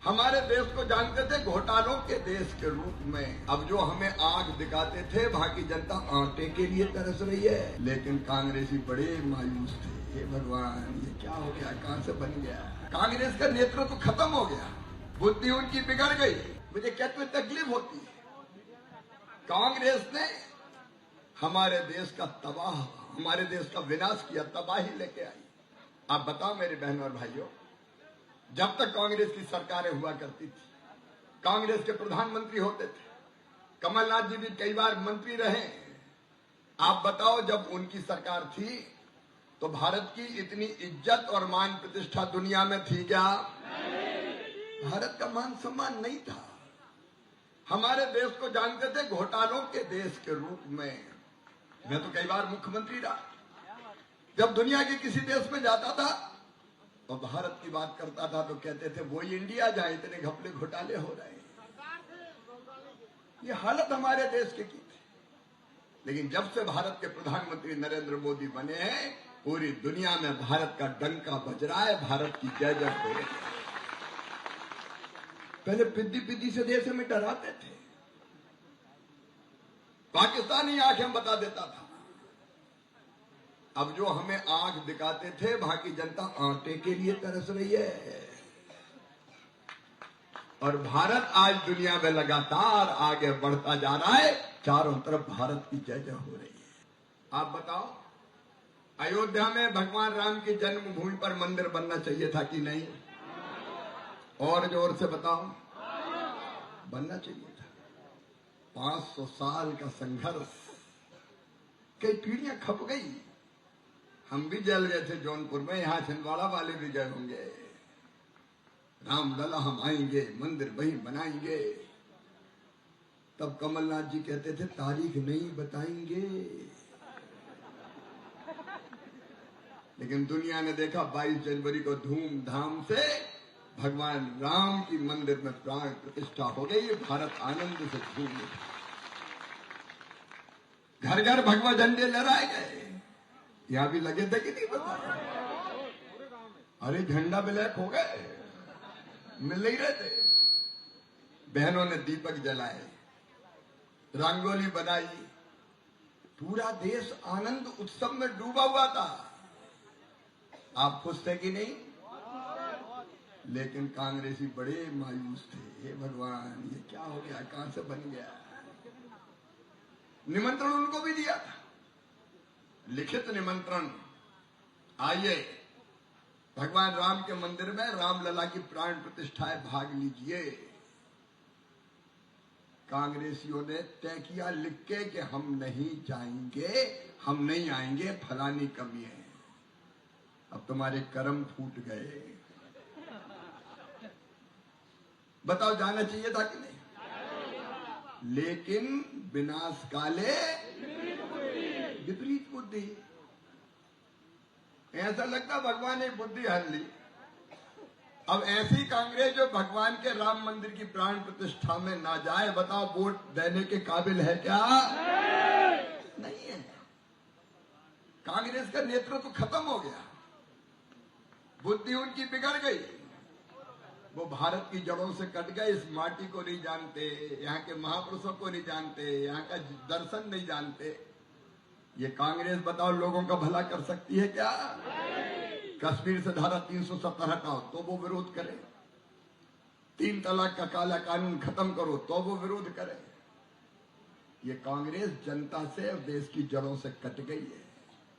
हमारे देश को जानते थे घोटालों के देश के रूप में। अब जो हमें आग दिखाते थे वहां की जनता आटे के लिए तरस रही है। लेकिन कांग्रेसी बड़े मायूस थे। हे भगवान, ये क्या हो गया, कहां से बन गया। कांग्रेस का नेतृत्व तो खत्म हो गया, बुद्धि उनकी बिगड़ गई। मुझे कहते हुए तकलीफ होती है। कांग्रेस ने हमारे देश का हमारे देश का विनाश किया, तबाही लेके आई। आप बताओ मेरे बहनों और भाइयों, जब तक कांग्रेस की सरकारें हुआ करती थी, कांग्रेस के प्रधानमंत्री होते थे, कमलनाथ जी भी कई बार मंत्री रहे। आप बताओ, जब उनकी सरकार थी तो भारत की इतनी इज्जत और मान प्रतिष्ठा दुनिया में थी क्या? भारत का मान सम्मान नहीं था। हमारे देश को जानते थे घोटालों के देश के रूप में। मैं तो कई बार मुख्यमंत्री रहा। जब दुनिया के किसी देश में जाता था और भारत की बात करता था तो कहते थे वही इंडिया जहां इतने घपले घोटाले हो रहे हैं। ये हालत हमारे देश की थी। लेकिन जब से भारत के प्रधानमंत्री नरेंद्र मोदी बने हैं, पूरी दुनिया में भारत का डंका बज रहा है, भारत की जय जय हो रही है। पहले पिद्दी पिद्दी से देश में डराते थे, पाकिस्तानी आंखें बता देता था। अब जो हमें आंख दिखाते थे वहां की जनता आटे के लिए तरस रही है। और भारत आज दुनिया में लगातार आगे बढ़ता जा रहा है। चारों तरफ भारत की जय जय हो रही है। आप बताओ, अयोध्या में भगवान राम की जन्मभूमि पर मंदिर बनना चाहिए था कि नहीं? और जोर से बताओ, बनना चाहिए था। 500 साल का संघर्ष, कई पीढ़ियां खप गई। हम भी जल गए थे जौनपुर में, यहां छिंदवाड़ा वाले भी गए होंगे। रामलला हम आएंगे, मंदिर वहीं बनाएंगे। तब कमलनाथ जी कहते थे तारीख नहीं बताएंगे। लेकिन दुनिया ने देखा 22 जनवरी को धूमधाम से भगवान राम की मंदिर में प्राण प्रतिष्ठा हो गई। भारत आनंद से झूम उठा, घर घर भगवा झंडे लहराए गए। यहां भी लगे थे कि नहीं पता? अरे झंडा ब्लैक हो गए, मिल नहीं रहे थे। बहनों ने दीपक जलाए, रंगोली बनाई, पूरा देश आनंद उत्सव में डूबा हुआ था। आप खुश थे कि नहीं? लेकिन कांग्रेसी बड़े मायूस थे। हे भगवान, ये क्या हो गया, कहां से बन गया। निमंत्रण उनको भी दिया था, लिखित निमंत्रण, आइए भगवान राम के मंदिर में रामलला की प्राण प्रतिष्ठा है, भाग लीजिए। कांग्रेसियों ने तय किया लिख के कि हम नहीं जाएंगे, हम नहीं आएंगे, फलानी कमी है। अब तुम्हारे कर्म फूट गए। बताओ, जाना चाहिए था कि नहीं? लेकिन विनाश काले विपरीत बुद्धि। ऐसा लगता भगवान ने बुद्धि हर ली। अब ऐसी कांग्रेस जो भगवान के राम मंदिर की प्राण प्रतिष्ठा में ना जाए, बताओ वोट देने के काबिल है क्या? नहीं है। कांग्रेस का नेतृत्व तो खत्म हो गया, बुद्धि उनकी बिगड़ गई। वो भारत की जड़ों से कट गए, इस माटी को नहीं जानते, यहाँ के महापुरुषों को नहीं जानते, यहाँ का दर्शन नहीं जानते। ये कांग्रेस बताओ लोगों का भला कर सकती है क्या? कश्मीर से धारा 370 हटाओ तो वो विरोध करे, 3 तलाक का काला कानून खत्म करो तो वो विरोध करे। ये कांग्रेस जनता से और देश की जड़ों से कट गई है।